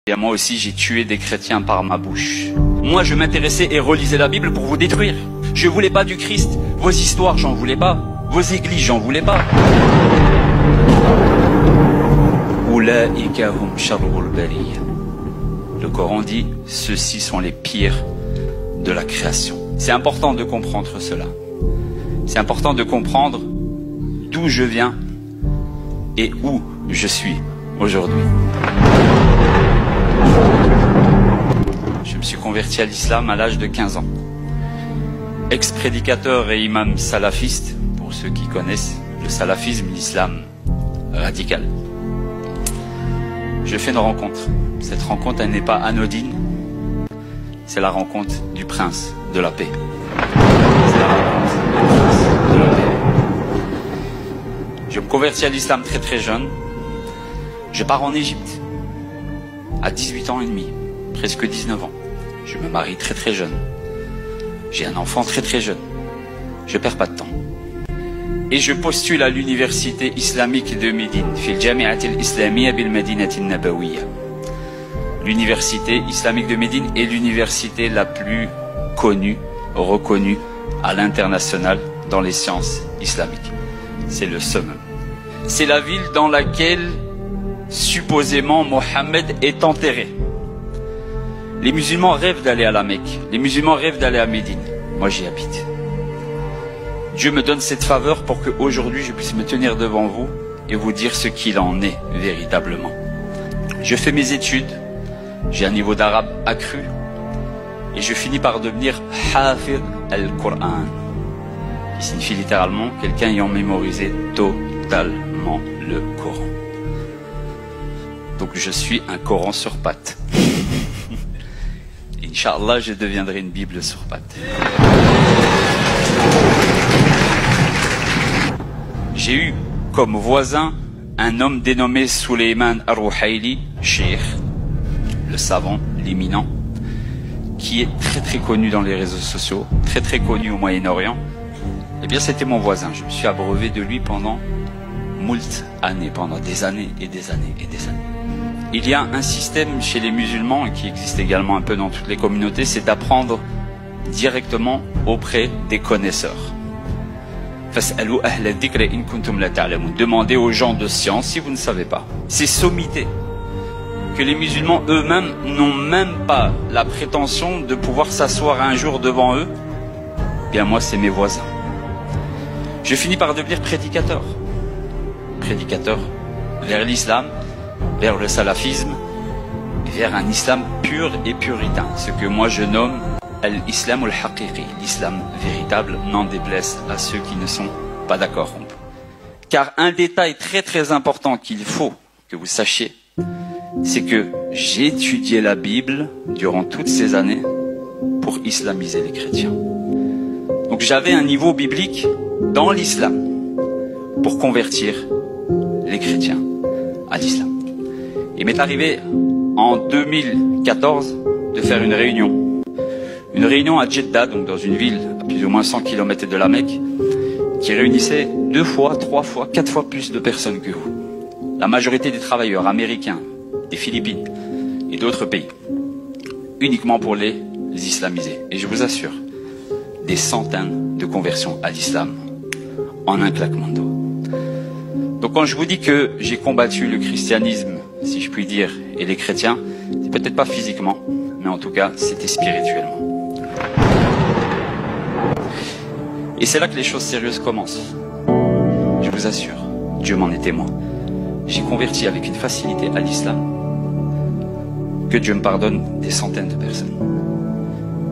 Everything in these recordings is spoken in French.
Et moi aussi, j'ai tué des chrétiens par ma bouche. Moi, je m'intéressais et relisais la Bible pour vous détruire. Je voulais pas du Christ. Vos histoires, j'en voulais pas. Vos églises, j'en voulais pas. Ulaika hum sharrul bariyya. Le Coran dit, ceux-ci sont les pires de la création. C'est important de comprendre cela. C'est important de comprendre d'où je viens et où je suis aujourd'hui. Je me suis converti à l'islam à l'âge de 15 ans. Ex-prédicateur et imam salafiste, pour ceux qui connaissent le salafisme, l'islam radical. Je fais une rencontre. Cette rencontre, elle n'est pas anodine. C'est la rencontre du prince de la paix. C'est la rencontre du prince de la paix. Je me convertis à l'islam très très jeune. Je pars en Égypte à 18 ans et demi, presque 19 ans. Je me marie très très jeune. J'ai un enfant très très jeune. Je perds pas de temps. Et je postule à l'université islamique de Médine, fil Jami'at al-Islamiyya bil Madinati an-Nabawiyya. L'université islamique de Médine est l'université la plus connue, reconnue à l'international dans les sciences islamiques. C'est le summum. C'est la ville dans laquelle supposément Mohammed est enterré. Les musulmans rêvent d'aller à la Mecque. Les musulmans rêvent d'aller à Médine. Moi, j'y habite. Dieu me donne cette faveur pour qu'aujourd'hui, je puisse me tenir devant vous et vous dire ce qu'il en est véritablement. Je fais mes études. J'ai un niveau d'arabe accru. Et je finis par devenir Hafid al-Qur'an, qui signifie littéralement quelqu'un ayant mémorisé totalement le Coran. Donc je suis un Coran sur pattes. Inch'Allah, je deviendrai une Bible sur pattes. J'ai eu comme voisin un homme dénommé Suleiman Ar-Ruhaili, Cheikh, le savant, l'éminent, qui est très très connu dans les réseaux sociaux, très très connu au Moyen-Orient. Eh bien, c'était mon voisin. Je me suis abreuvé de lui pendant moult années, pendant des années et des années et des années. Il y a un système chez les musulmans, et qui existe également un peu dans toutes les communautés, c'est d'apprendre directement auprès des connaisseurs. Demandez aux gens de science si vous ne savez pas. C'est sommité que les musulmans eux-mêmes n'ont même pas la prétention de pouvoir s'asseoir un jour devant eux. Bien moi, c'est mes voisins. Je finis par devenir prédicateur. Prédicateur vers l'islam, vers le salafisme, vers un islam pur et puritain, ce que moi je nomme al-islam al-haqiqi, l'islam véritable, n'en déplaise à ceux qui ne sont pas d'accord. Car un détail très très important qu'il faut que vous sachiez, c'est que j'ai étudié la Bible durant toutes ces années pour islamiser les chrétiens. Donc j'avais un niveau biblique dans l'islam pour convertir les chrétiens à l'islam. Il m'est arrivé en 2014 de faire une réunion. Une réunion à Jeddah, donc dans une ville à plus ou moins 100 km de la Mecque, qui réunissait 2 fois, 3 fois, 4 fois plus de personnes que vous. La majorité des travailleurs américains, des Philippines et d'autres pays, uniquement pour les islamiser. Et je vous assure, des centaines de conversions à l'islam en un claquement de doigts. Donc quand je vous dis que j'ai combattu le christianisme, si je puis dire, et les chrétiens, c'est peut-être pas physiquement, mais en tout cas, c'était spirituellement. Et c'est là que les choses sérieuses commencent. Je vous assure, Dieu m'en est témoin. J'ai converti avec une facilité à l'islam. Que Dieu me pardonne des centaines de personnes.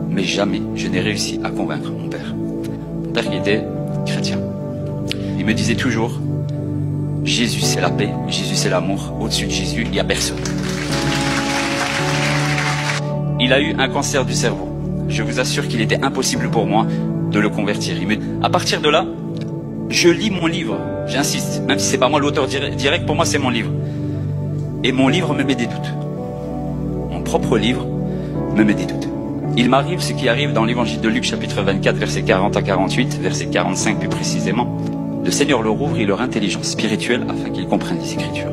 Mais jamais je n'ai réussi à convaincre mon père. Mon père qui était chrétien. Il me disait toujours, Jésus c'est la paix, Jésus c'est l'amour, au-dessus de Jésus il n'y a personne. Il a eu un cancer du cerveau. Je vous assure qu'il était impossible pour moi de le convertir. À partir de là, je lis mon livre, j'insiste, même si c'est pas moi l'auteur direct, pour moi c'est mon livre. Et mon livre me met des doutes. Mon propre livre me met des doutes. Il m'arrive ce qui arrive dans l'évangile de Luc chapitre 24, versets 40 à 48, verset 45 plus précisément. Le Seigneur leur ouvre et leur intelligence spirituelle afin qu'ils comprennent les Écritures.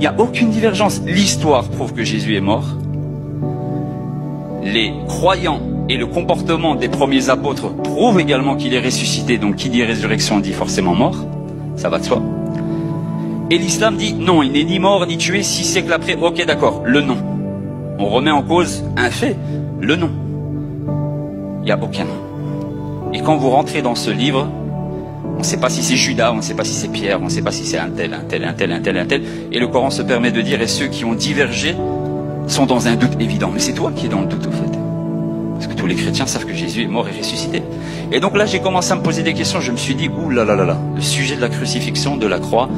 n'y a aucune divergence. L'histoire prouve que Jésus est mort. Les croyants et le comportement des premiers apôtres prouvent également qu'il est ressuscité. Donc qui dit résurrection dit forcément mort. Ça va de soi. Et l'islam dit non, il n'est ni mort ni tué 6 siècles après. Ok, d'accord, le nom. On remet en cause un fait, le nom. Il n'y a aucun nom. Et quand vous rentrez dans ce livre, on ne sait pas si c'est Judas, on ne sait pas si c'est Pierre, on ne sait pas si c'est un tel. Et le Coran se permet de dire, et ceux qui ont divergé sont dans un doute évident. Mais c'est toi qui es dans le doute au fait. Parce que tous les chrétiens savent que Jésus est mort et ressuscité. Et donc là, j'ai commencé à me poser des questions. Je me suis dit, ouh là là là là, le sujet de la crucifixion, de la croix,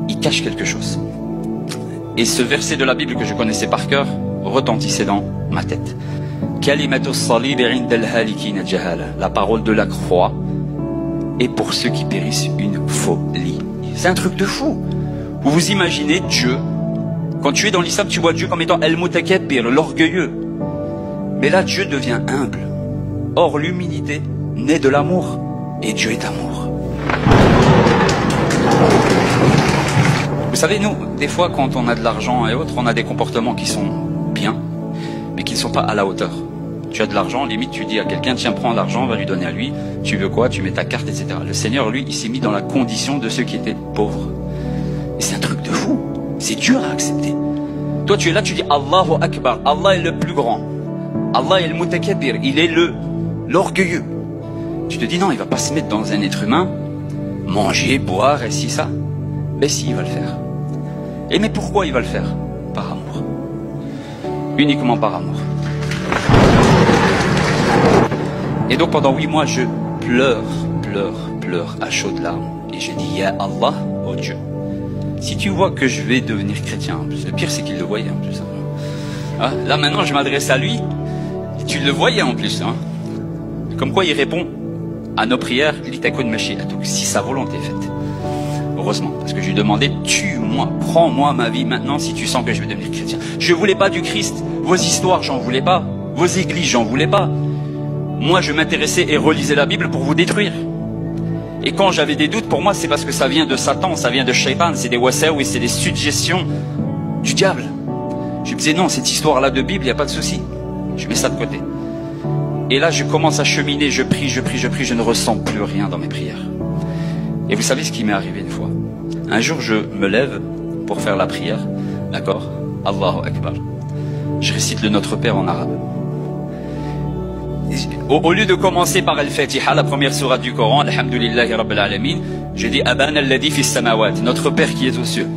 il cache quelque chose. Et ce verset de la Bible que je connaissais par cœur retentissait dans ma tête. La parole de la croix est pour ceux qui périssent une folie. C'est un truc de fou. Vous vous imaginez Dieu, quand tu es dans l'islam, tu vois Dieu comme étant Al-Mutakabbir, l'orgueilleux. Mais là, Dieu devient humble. Or, l'humilité naît de l'amour. Et Dieu est amour. Vous savez, nous, des fois, quand on a de l'argent et autres, on a des comportements qui sont bien, mais qui ne sont pas à la hauteur. Tu as de l'argent, limite, tu dis à quelqu'un, tiens, prends l'argent, va lui donner à lui. Tu veux quoi? Tu mets ta carte, etc. Le Seigneur, lui, il s'est mis dans la condition de ceux qui étaient pauvres. Et c'est un truc de fou. C'est dur à accepter. Toi, tu es là, tu dis Allahu Akbar. Allah est le plus grand. Allah est le Mutakabbir. Il est l'orgueilleux. Tu te dis, non, il va pas se mettre dans un être humain, manger, boire, et si ça. Ben si, il va le faire. Et mais pourquoi il va le faire? Par amour. Uniquement par amour. Et donc pendant 8 mois, je pleure à chaudes larmes. Et je dis, Ya Allah, oh Dieu, si tu vois que je vais devenir chrétien, en plus, le pire c'est qu'il le voyait en plus. Hein? Là maintenant je m'adresse à lui, tu le voyais en plus. Hein? Comme quoi il répond à nos prières, si sa volonté est faite. Heureusement, parce que je lui demandais, tue-moi, prends-moi ma vie maintenant si tu sens que je vais devenir chrétien. Je voulais pas du Christ, vos histoires j'en voulais pas, vos églises j'en voulais pas. Moi je m'intéressais et relisais la Bible pour vous détruire. Et quand j'avais des doutes, pour moi c'est parce que ça vient de Satan, ça vient de Shaitan, c'est des wasawi, c'est des suggestions du diable. Je me disais non, cette histoire-là de Bible, il n'y a pas de souci. Je mets ça de côté. Et là je commence à cheminer, je prie, je ne ressens plus rien dans mes prières. Et vous savez ce qui m'est arrivé une fois? Un jour, je me lève pour faire la prière, d'accord? Allahu Akbar. Je récite le Notre Père en arabe. Au lieu de commencer par Al-Fatiha, la première sourate du Coran, Alhamdulillahi Rabbil Alamin, je dis Abana alladhi fis samawat, notre Père qui est aux cieux.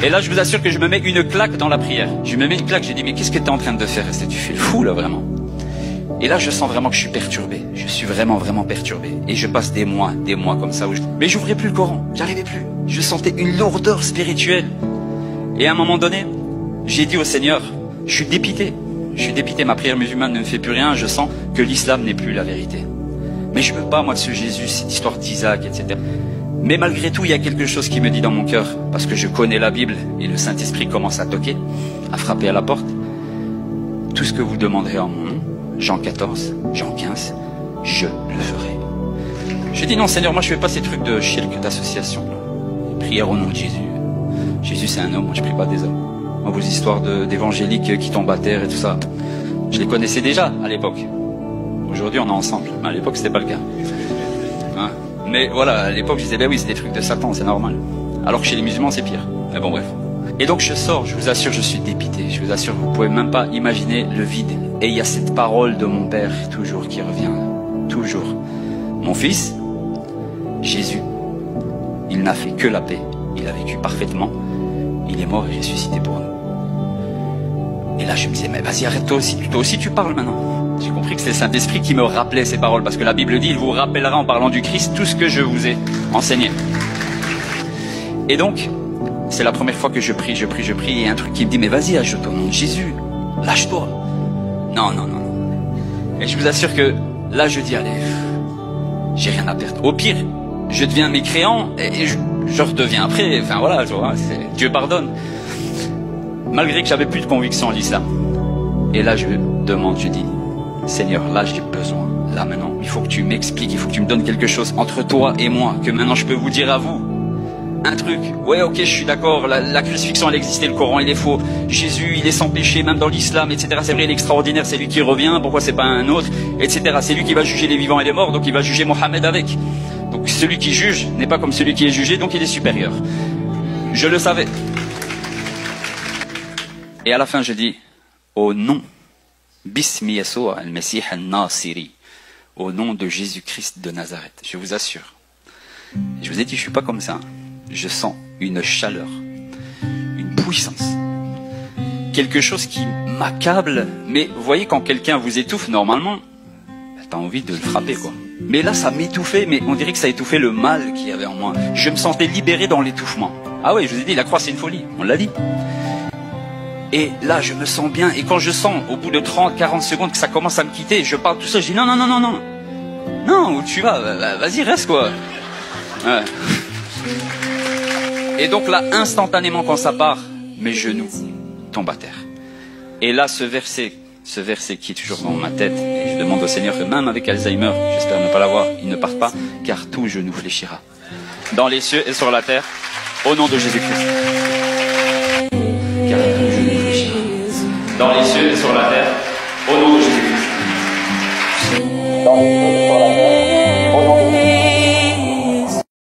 Et là, je vous assure que je me mets une claque dans la prière. Je me mets une claque, j'ai dit, mais qu'est-ce que tu es en train de faire? Tu fais le fou, là, vraiment. Et là, je sens vraiment que je suis perturbé. Je suis vraiment perturbé. Et je passe des mois comme ça. Mais j'ouvrais plus le Coran. J'arrivais plus. Je sentais une lourdeur spirituelle. Et à un moment donné, j'ai dit au Seigneur, je suis dépité. Je suis dépité. Ma prière musulmane ne me fait plus rien. Je sens que l'islam n'est plus la vérité. Mais je veux pas, moi, de ce Jésus, cette histoire d'Isaac, etc. Mais malgré tout, il y a quelque chose qui me dit dans mon cœur, parce que je connais la Bible et le Saint-Esprit commence à toquer, à frapper à la porte. Tout ce que vous demanderez en mon nom, Jean 14, Jean 15, je le ferai. Je dis non Seigneur, moi je fais pas ces trucs de shirk, d'association. Prière au nom de Jésus. Jésus c'est un homme, moi je prie pas des hommes. Moi vos histoires d'évangéliques qui tombent à terre et tout ça, je les connaissais déjà à l'époque. Aujourd'hui on est ensemble, mais à l'époque c'était pas le cas. Hein? Mais voilà, à l'époque je disais ben oui c'est des trucs de Satan, c'est normal. Alors que chez les musulmans c'est pire. Mais bon bref. Et donc je sors, je vous assure, je suis dépité. Je vous assure, vous pouvez même pas imaginer le vide. Et il y a cette parole de mon Père, toujours, qui revient. Toujours. Mon fils, Jésus, il n'a fait que la paix. Il a vécu parfaitement. Il est mort et ressuscité pour nous. Et là je me disais, mais vas-y arrête toi aussi tu parles maintenant. J'ai compris que c'est le Saint-Esprit qui me rappelait ces paroles. Parce que la Bible dit, il vous rappellera en parlant du Christ tout ce que je vous ai enseigné. Et donc, c'est la première fois que je prie, et il y a un truc qui me dit, mais vas-y, ajoute au nom de Jésus, lâche-toi. Non. Et je vous assure que là, je dis, allez, j'ai rien à perdre. Au pire, je deviens mécréant et je redeviens après. Enfin voilà, tu vois, Dieu pardonne. Malgré que j'avais plus de conviction en l'islam. Et là, je demande, je dis, Seigneur, là, j'ai besoin. là maintenant, il faut que tu m'expliques, il faut que tu me donnes quelque chose entre toi et moi, que maintenant je peux vous dire à vous. Un truc, ouais ok je suis d'accord, la crucifixion elle existait, le Coran il est faux, Jésus il est sans péché même dans l'islam, etc. C'est vrai il est extraordinaire, c'est lui qui revient, pourquoi c'est pas un autre, etc. C'est lui qui va juger les vivants et les morts, donc il va juger Mohammed avec. Donc celui qui juge n'est pas comme celui qui est jugé, donc il est supérieur. Je le savais. Et à la fin je dis, au nom, Bismi Yassoua al-Mesih al-Nasiri, au nom de Jésus-Christ de Nazareth, je vous assure. Je vous ai dit je suis pas comme ça. Je sens une chaleur, une puissance, quelque chose qui m'accable. Mais vous voyez, quand quelqu'un vous étouffe, normalement, t'as envie de le frapper, quoi. Mais là, ça m'étouffait, mais on dirait que ça étouffait le mal qu'il y avait en moi. Je me sentais libéré dans l'étouffement. Ah oui, je vous ai dit, la croix, c'est une folie, on l'a dit. Et là, je me sens bien, et quand je sens, au bout de 30, 40 secondes, que ça commence à me quitter, je parle tout seul, je dis non, non, non, non, non. Non, où tu vas, vas-y, reste, quoi. Ouais. Et donc là, instantanément quand ça part, mes genoux tombent à terre. Et là, ce verset qui est toujours dans ma tête, et je demande au Seigneur que même avec Alzheimer, j'espère ne pas l'avoir, il ne parte pas, car tout genou fléchira. Dans les cieux et sur la terre, au nom de Jésus-Christ. Car tout genou fléchira. Dans les cieux et sur la terre, au nom de Jésus-Christ.